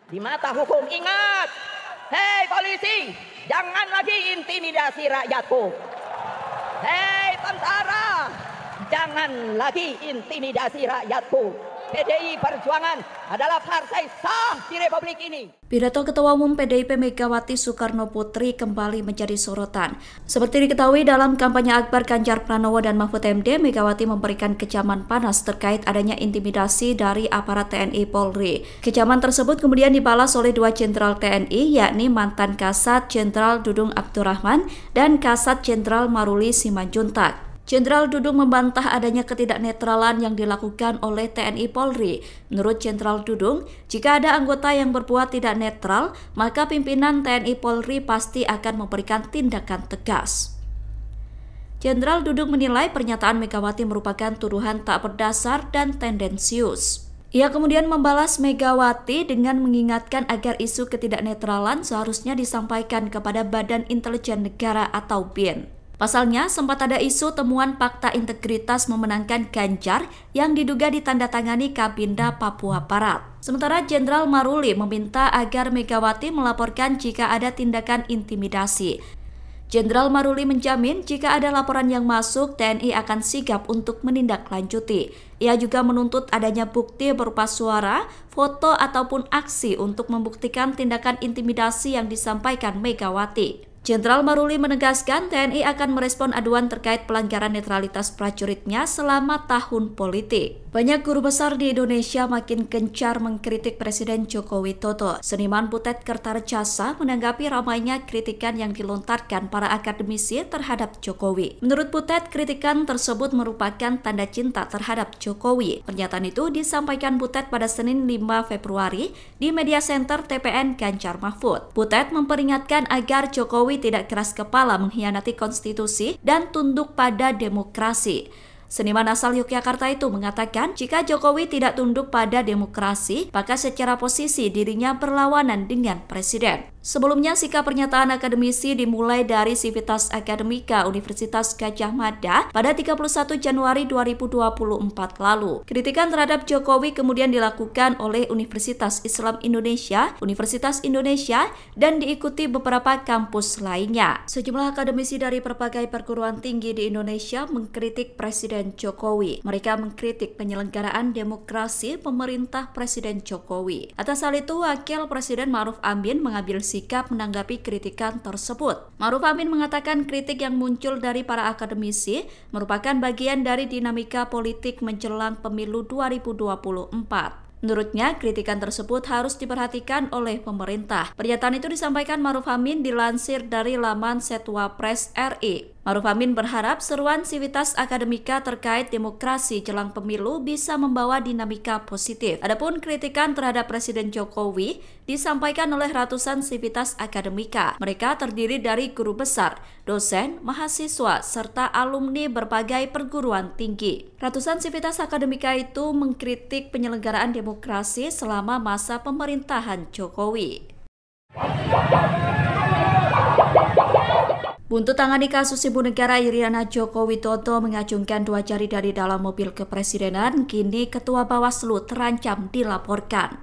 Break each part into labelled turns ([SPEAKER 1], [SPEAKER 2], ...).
[SPEAKER 1] di mata hukum. Ingat, hei polisi, jangan lagi intimidasi rakyatku. Hei tentara, jangan lagi intimidasi rakyatku. PDI Perjuangan adalah partai sah di Republik ini.
[SPEAKER 2] Pidato Ketua Umum PDIP Megawati Soekarno Putri kembali menjadi sorotan. Seperti diketahui dalam kampanye akbar Ganjar Pranowo dan Mahfud MD, Megawati memberikan kecaman panas terkait adanya intimidasi dari aparat TNI Polri. Kecaman tersebut kemudian dibalas oleh dua jenderal TNI, yakni mantan Kasat Jenderal Dudung Abdurrahman dan Kasat Jenderal Maruli Simanjuntak. Jenderal Dudung membantah adanya ketidaknetralan yang dilakukan oleh TNI Polri. Menurut Jenderal Dudung, jika ada anggota yang berbuat tidak netral, maka pimpinan TNI Polri pasti akan memberikan tindakan tegas. Jenderal Dudung menilai pernyataan Megawati merupakan tuduhan tak berdasar dan tendensius. Ia kemudian membalas Megawati dengan mengingatkan agar isu ketidaknetralan seharusnya disampaikan kepada Badan Intelijen Negara atau BIN. Pasalnya, sempat ada isu temuan fakta integritas memenangkan Ganjar yang diduga ditandatangani Kabinda Papua Barat. Sementara Jenderal Maruli meminta agar Megawati melaporkan jika ada tindakan intimidasi. Jenderal Maruli menjamin jika ada laporan yang masuk, TNI akan sigap untuk menindaklanjuti. Ia juga menuntut adanya bukti berupa suara, foto, ataupun aksi untuk membuktikan tindakan intimidasi yang disampaikan Megawati. Jenderal Maruli menegaskan TNI akan merespon aduan terkait pelanggaran netralitas prajuritnya selama tahun politik. Banyak guru besar di Indonesia makin gencar mengkritik Presiden Joko Widodo. Seniman Butet Kertarejasa menanggapi ramainya kritikan yang dilontarkan para akademisi terhadap Jokowi. Menurut Butet, kritikan tersebut merupakan tanda cinta terhadap Jokowi. Pernyataan itu disampaikan Butet pada Senin 5 Februari di Media Center TPN Ganjar Mahfud. Butet memperingatkan agar Jokowi tidak keras kepala mengkhianati konstitusi dan tunduk pada demokrasi. Seniman asal Yogyakarta itu mengatakan jika Jokowi tidak tunduk pada demokrasi, maka secara posisi dirinya berlawanan dengan presiden. Sebelumnya, sikap pernyataan akademisi dimulai dari Civitas Academica Universitas Gadjah Mada pada 31 Januari 2024 lalu. Kritikan terhadap Jokowi kemudian dilakukan oleh Universitas Islam Indonesia, Universitas Indonesia, dan diikuti beberapa kampus lainnya. Sejumlah akademisi dari berbagai perguruan tinggi di Indonesia mengkritik Presiden Jokowi. Mereka mengkritik penyelenggaraan demokrasi pemerintah Presiden Jokowi. Atas hal itu, Wakil Presiden Ma'ruf Amin mengambil sikap menanggapi kritikan tersebut. Ma'ruf Amin mengatakan kritik yang muncul dari para akademisi merupakan bagian dari dinamika politik menjelang pemilu 2024. Menurutnya, kritikan tersebut harus diperhatikan oleh pemerintah. Pernyataan itu disampaikan Ma'ruf Amin dilansir dari laman Setwapres RI. Ma'ruf Amin berharap seruan Civitas Academica terkait demokrasi jelang pemilu bisa membawa dinamika positif. Adapun kritikan terhadap Presiden Jokowi disampaikan oleh ratusan Civitas Academica. Mereka terdiri dari guru besar, dosen, mahasiswa, serta alumni berbagai perguruan tinggi. Ratusan Civitas Academica itu mengkritik penyelenggaraan demokrasi selama masa pemerintahan Jokowi. Buntut tangani kasus ibu negara Iriana Joko Widodo mengacungkan 2 jari dari dalam mobil kepresidenan, kini Ketua Bawaslu terancam dilaporkan.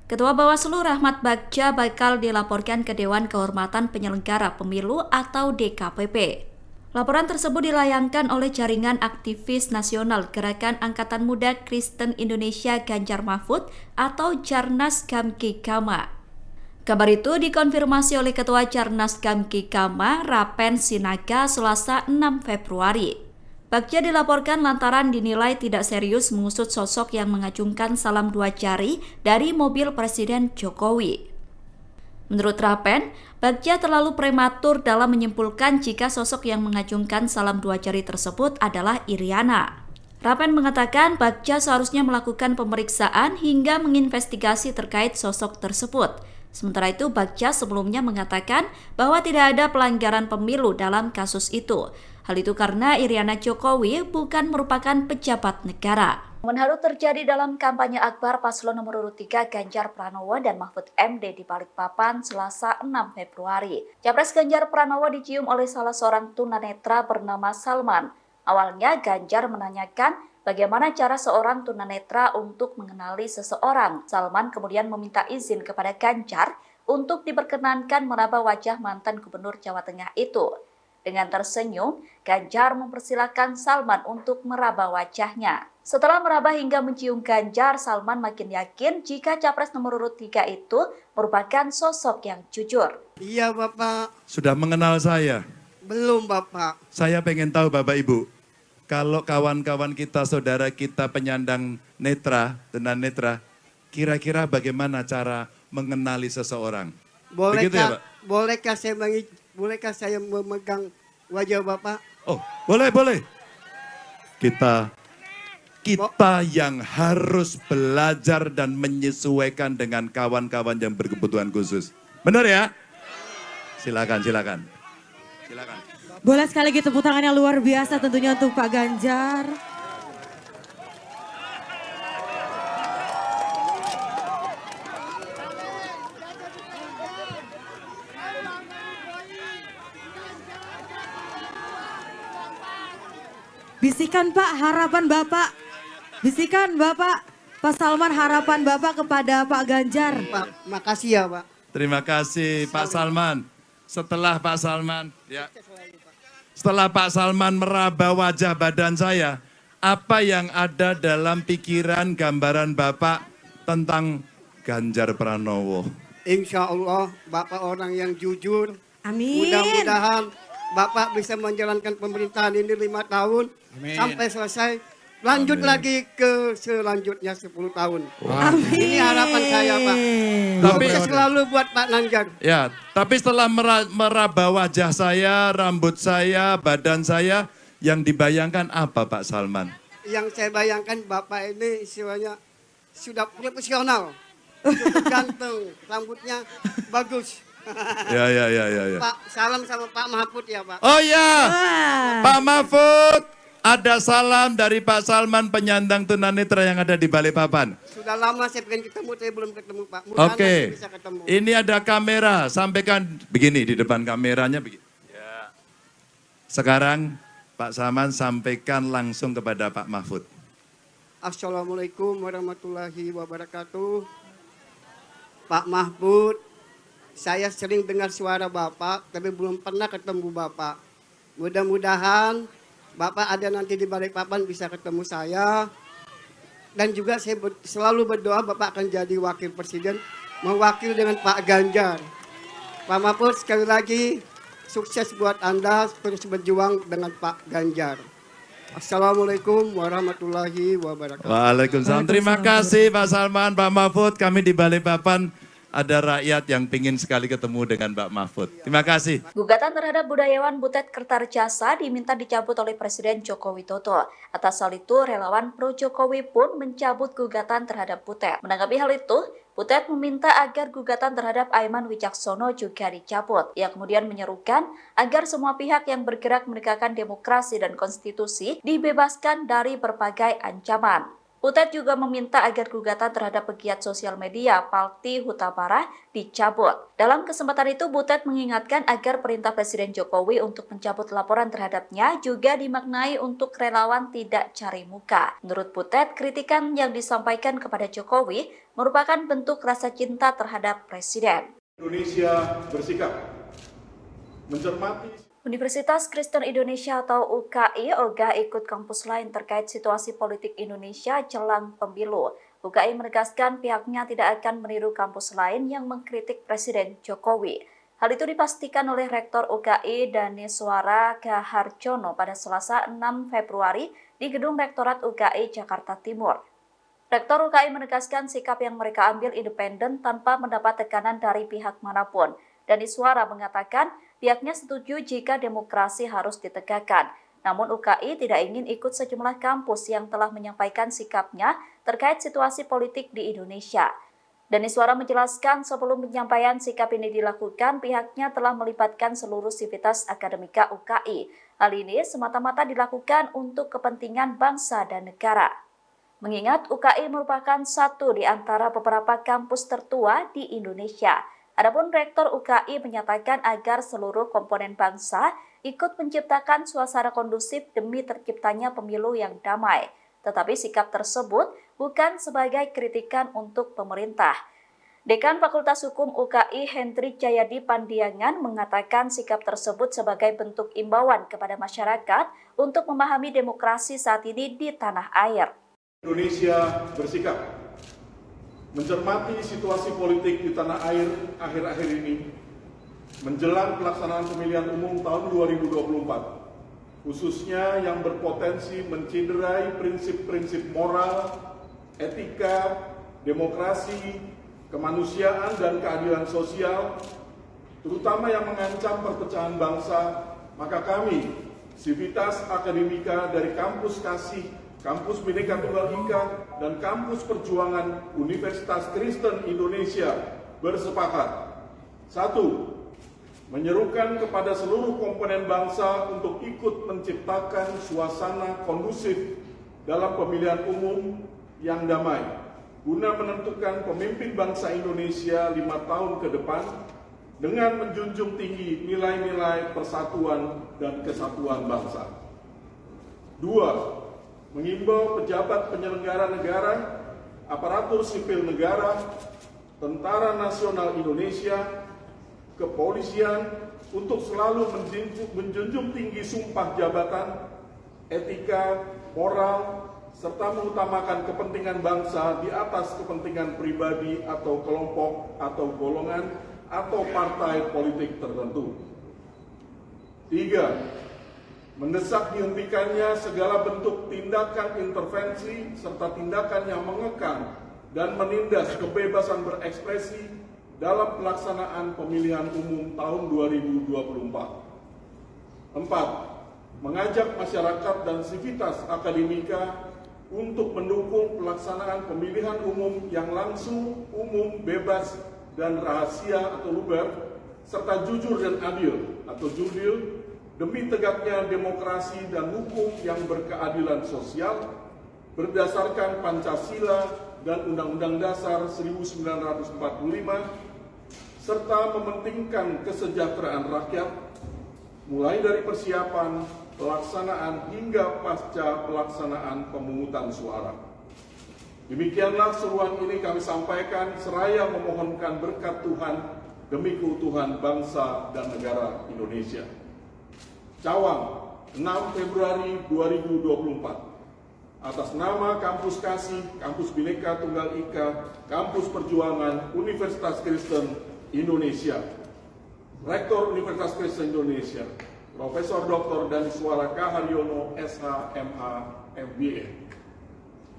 [SPEAKER 2] Ketua Bawaslu Rahmat Bagja bakal dilaporkan ke Dewan Kehormatan Penyelenggara Pemilu atau DKPP. Laporan tersebut dilayangkan oleh Jaringan Aktivis Nasional Gerakan Angkatan Muda Kristen Indonesia Ganjar Mahfud atau Jarnas Gamki Kama. Kabar itu dikonfirmasi oleh Ketua Jarnas Gamki Kama, Rapen Sinaga, Selasa 6 Februari. Bagja dilaporkan lantaran dinilai tidak serius mengusut sosok yang mengacungkan salam 2 jari dari mobil Presiden Jokowi. Menurut Rapen, Bagja terlalu prematur dalam menyimpulkan jika sosok yang mengacungkan salam 2 jari tersebut adalah Iriana. Rapen mengatakan Bagja seharusnya melakukan pemeriksaan hingga menginvestigasi terkait sosok tersebut. Sementara itu, Bagja sebelumnya mengatakan bahwa tidak ada pelanggaran pemilu dalam kasus itu. Hal itu karena Iriana Jokowi bukan merupakan pejabat negara. Momen haru terjadi dalam kampanye akbar paslon nomor urut 3 Ganjar Pranowo dan Mahfud MD di Balikpapan Selasa 6 Februari. Capres Ganjar Pranowo dicium oleh salah seorang tunanetra bernama Salman. Awalnya Ganjar menanyakan Bagaimana cara seorang tunanetra untuk mengenali seseorang? Salman kemudian meminta izin kepada Ganjar untuk diperkenankan meraba wajah mantan gubernur Jawa Tengah itu. Dengan tersenyum, Ganjar mempersilahkan Salman untuk meraba wajahnya. Setelah meraba hingga mencium Ganjar, Salman makin yakin jika capres nomor urut 3 itu merupakan sosok yang jujur.
[SPEAKER 3] Iya Bapak.
[SPEAKER 4] Sudah mengenal saya?
[SPEAKER 3] Belum Bapak.
[SPEAKER 4] Saya pengen tahu Bapak Ibu, kalau kawan-kawan kita, saudara kita penyandang netra, tunanetra, kira-kira bagaimana cara mengenali seseorang? Begitu ya, Pak?
[SPEAKER 3] Bolehkah saya memegang wajah Bapak?
[SPEAKER 4] Oh, boleh. Kita yang harus belajar dan menyesuaikan dengan kawan-kawan yang berkebutuhan khusus. Benar ya? Silakan.
[SPEAKER 5] Boleh sekali lagi tepuk tangan yang luar biasa tentunya untuk Pak Ganjar. Bisikan Pak harapan Bapak. Bisikan Bapak, Pak Salman harapan Bapak kepada Pak Ganjar.
[SPEAKER 3] Pak, makasih ya Pak.
[SPEAKER 4] Terima kasih Pak Salman. Setelah Pak Salman meraba wajah badan saya, apa yang ada dalam pikiran gambaran Bapak tentang Ganjar Pranowo?
[SPEAKER 3] Insya Allah Bapak orang yang jujur.
[SPEAKER 5] Amin.
[SPEAKER 3] Mudah-mudahan Bapak bisa menjalankan pemerintahan ini 5 tahun. Amin. Sampai selesai. Lanjut lagi ke selanjutnya 10 tahun.
[SPEAKER 5] Amin.
[SPEAKER 3] Ini harapan saya Pak.
[SPEAKER 4] Tapi
[SPEAKER 3] selalu buat Pak Ganjar.
[SPEAKER 4] Ya, tapi setelah meraba wajah saya, rambut saya, badan saya, yang dibayangkan apa Pak Salman?
[SPEAKER 3] Yang saya bayangkan Bapak ini istilahnya sudah profesional. Cukup ganteng, rambutnya bagus.
[SPEAKER 4] Ya.
[SPEAKER 3] Pak, salam sama Pak Mahfud ya Pak.
[SPEAKER 4] Oh ya, Pak Mahfud. Ada salam dari Pak Salman penyandang tunanetra yang ada di Balikpapan.
[SPEAKER 3] Sudah lama saya pengen ketemu, saya belum ketemu Pak.
[SPEAKER 4] Oke,
[SPEAKER 3] bisa ketemu.
[SPEAKER 4] Ini ada kamera, sampaikan begini di depan kameranya. Begini. Ya. Sekarang Pak Salman sampaikan langsung kepada Pak Mahfud.
[SPEAKER 3] Assalamualaikum warahmatullahi wabarakatuh. Pak Mahfud, saya sering dengar suara Bapak, tapi belum pernah ketemu Bapak. Mudah-mudahan Bapak ada nanti di Balikpapan bisa ketemu saya. Dan juga saya selalu berdoa Bapak akan jadi wakil presiden, mewakil dengan Pak Ganjar. Pak Mahfud sekali lagi sukses buat Anda terus berjuang dengan Pak Ganjar. Assalamualaikum warahmatullahi wabarakatuh.
[SPEAKER 4] Waalaikumsalam. Terima kasih Pak Salman, Pak Mahfud. Kami di Balikpapan ada rakyat yang ingin sekali ketemu dengan Pak Mahfud. Terima kasih.
[SPEAKER 2] Gugatan terhadap budayawan Butet Kertarjasa diminta dicabut oleh Presiden Joko Widodo. Atas hal itu, relawan pro Jokowi pun mencabut gugatan terhadap Butet. Menanggapi hal itu, Butet meminta agar gugatan terhadap Aiman Wicaksono juga dicabut. Ia kemudian menyerukan agar semua pihak yang bergerak menegakkan demokrasi dan konstitusi dibebaskan dari berbagai ancaman. Butet juga meminta agar gugatan terhadap pegiat sosial media Palti Hutabara dicabut. Dalam kesempatan itu, Butet mengingatkan agar perintah Presiden Jokowi untuk mencabut laporan terhadapnya juga dimaknai untuk relawan tidak cari muka. Menurut Butet, kritikan yang disampaikan kepada Jokowi merupakan bentuk rasa cinta terhadap Presiden.
[SPEAKER 6] Indonesia bersikap mencermati.
[SPEAKER 2] Universitas Kristen Indonesia atau UKI ogah ikut kampus lain terkait situasi politik Indonesia jelang pemilu. UKI menegaskan pihaknya tidak akan meniru kampus lain yang mengkritik Presiden Jokowi. Hal itu dipastikan oleh Rektor UKI Daneswara Gaharjono pada Selasa 6 Februari di Gedung Rektorat UKI Jakarta Timur. Rektor UKI menegaskan sikap yang mereka ambil independen tanpa mendapat tekanan dari pihak manapun. Daneswara mengatakan pihaknya setuju jika demokrasi harus ditegakkan. Namun UKI tidak ingin ikut sejumlah kampus yang telah menyampaikan sikapnya terkait situasi politik di Indonesia. Daneswara menjelaskan sebelum penyampaian sikap ini dilakukan, pihaknya telah melibatkan seluruh sivitas akademika UKI. Hal ini semata-mata dilakukan untuk kepentingan bangsa dan negara. Mengingat UKI merupakan satu di antara beberapa kampus tertua di Indonesia. Adapun Rektor UKI menyatakan agar seluruh komponen bangsa ikut menciptakan suasana kondusif demi terciptanya pemilu yang damai. Tetapi sikap tersebut bukan sebagai kritikan untuk pemerintah. Dekan Fakultas Hukum UKI Hendrik Jayadi Pandiangan mengatakan sikap tersebut sebagai bentuk imbauan kepada masyarakat untuk memahami demokrasi saat ini di tanah air.
[SPEAKER 6] Indonesia bersikap mencermati situasi politik di tanah air akhir-akhir ini menjelang pelaksanaan pemilihan umum tahun 2024, khususnya yang berpotensi menciderai prinsip-prinsip moral, etika, demokrasi, kemanusiaan dan keadilan sosial, terutama yang mengancam perpecahan bangsa. Maka kami, Sivitas Akademika dari Kampus Kasih, Kampus Bhinneka Tunggal Ika, dan Kampus Perjuangan Universitas Kristen Indonesia bersepakat. 1. Menyerukan kepada seluruh komponen bangsa untuk ikut menciptakan suasana kondusif dalam pemilihan umum yang damai, guna menentukan pemimpin bangsa Indonesia 5 tahun ke depan dengan menjunjung tinggi nilai-nilai persatuan dan kesatuan bangsa. 2. Mengimbau pejabat penyelenggara negara, aparatur sipil negara, Tentara Nasional Indonesia, kepolisian untuk selalu menjunjung tinggi sumpah jabatan, etika, moral, serta mengutamakan kepentingan bangsa di atas kepentingan pribadi atau kelompok atau golongan atau partai politik tertentu. 3. Mendesak dihentikannya segala bentuk tindakan intervensi serta tindakan yang mengekang dan menindas kebebasan berekspresi dalam pelaksanaan pemilihan umum tahun 2024. 4. Mengajak masyarakat dan Sivitas Akademika untuk mendukung pelaksanaan pemilihan umum yang langsung, umum, bebas, dan rahasia atau luber, serta jujur dan adil atau jurdil, demi tegaknya demokrasi dan hukum yang berkeadilan sosial, berdasarkan Pancasila dan Undang-Undang Dasar 1945, serta mementingkan kesejahteraan rakyat, mulai dari persiapan, pelaksanaan hingga pasca pelaksanaan pemungutan suara. Demikianlah seruan ini kami sampaikan seraya memohonkan berkat Tuhan demi keutuhan bangsa dan negara Indonesia. Cawang, 6 Februari 2024. Atas nama Kampus Kasih, Kampus Bhinneka Tunggal Ika, Kampus Perjuangan Universitas Kristen Indonesia, Rektor Universitas Kristen Indonesia, Profesor Dr. Daniswara K. Haryono, SH, MA, MBA.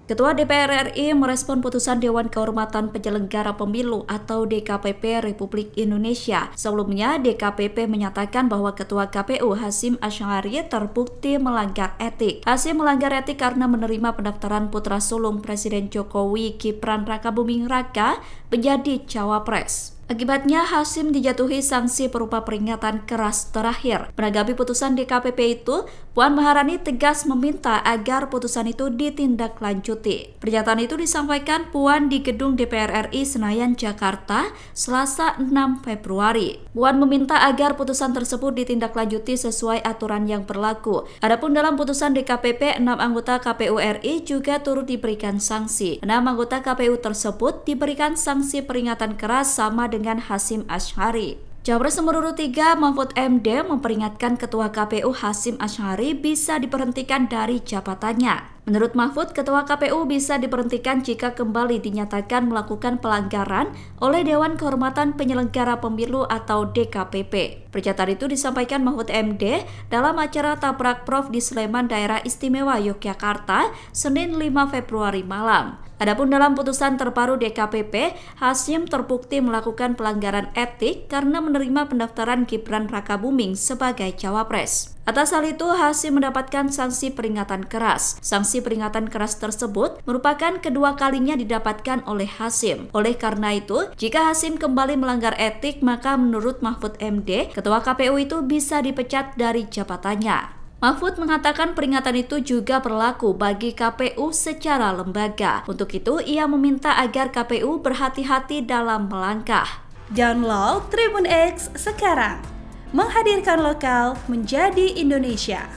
[SPEAKER 2] Ketua DPR RI merespon putusan Dewan Kehormatan Penyelenggara Pemilu atau DKPP Republik Indonesia. Sebelumnya, DKPP menyatakan bahwa Ketua KPU Hasyim Asy'ari terbukti melanggar etik. Hasyim melanggar etik karena menerima pendaftaran putra sulung Presiden Jokowi Gibran Rakabuming Raka menjadi cawapres. Akibatnya, Hasyim dijatuhi sanksi berupa peringatan keras terakhir. Menanggapi putusan DKPP itu, Puan Maharani tegas meminta agar putusan itu ditindaklanjuti. Pernyataan itu disampaikan Puan di Gedung DPR RI Senayan, Jakarta, Selasa 6 Februari. Puan meminta agar putusan tersebut ditindaklanjuti sesuai aturan yang berlaku. Adapun dalam putusan DKPP, 6 anggota KPU RI juga turut diberikan sanksi. 6 anggota KPU tersebut diberikan sanksi peringatan keras sama dengan Hasyim Asy'ari. Cawapres nomor urut 3 Mahfud MD memperingatkan Ketua KPU Hasyim Asy'ari bisa diberhentikan dari jabatannya. Menurut Mahfud, Ketua KPU bisa diberhentikan jika kembali dinyatakan melakukan pelanggaran oleh Dewan Kehormatan Penyelenggara Pemilu atau DKPP. Pernyataan itu disampaikan Mahfud MD dalam acara Tabrak Prof di Sleman, Daerah Istimewa Yogyakarta, Senin 5 Februari malam. Adapun dalam putusan terbaru DKPP, Hasyim terbukti melakukan pelanggaran etik karena menerima pendaftaran Gibran Rakabuming sebagai cawapres. Atas hal itu, Hasyim mendapatkan sanksi peringatan keras. Sanksi peringatan keras tersebut merupakan kedua kalinya didapatkan oleh Hasyim. Oleh karena itu, jika Hasyim kembali melanggar etik, maka menurut Mahfud MD, Ketua KPU itu bisa dipecat dari jabatannya. Mahfud mengatakan peringatan itu juga berlaku bagi KPU secara lembaga. Untuk itu, ia meminta agar KPU berhati-hati dalam melangkah.
[SPEAKER 7] Download Tribun X sekarang, menghadirkan lokal menjadi Indonesia.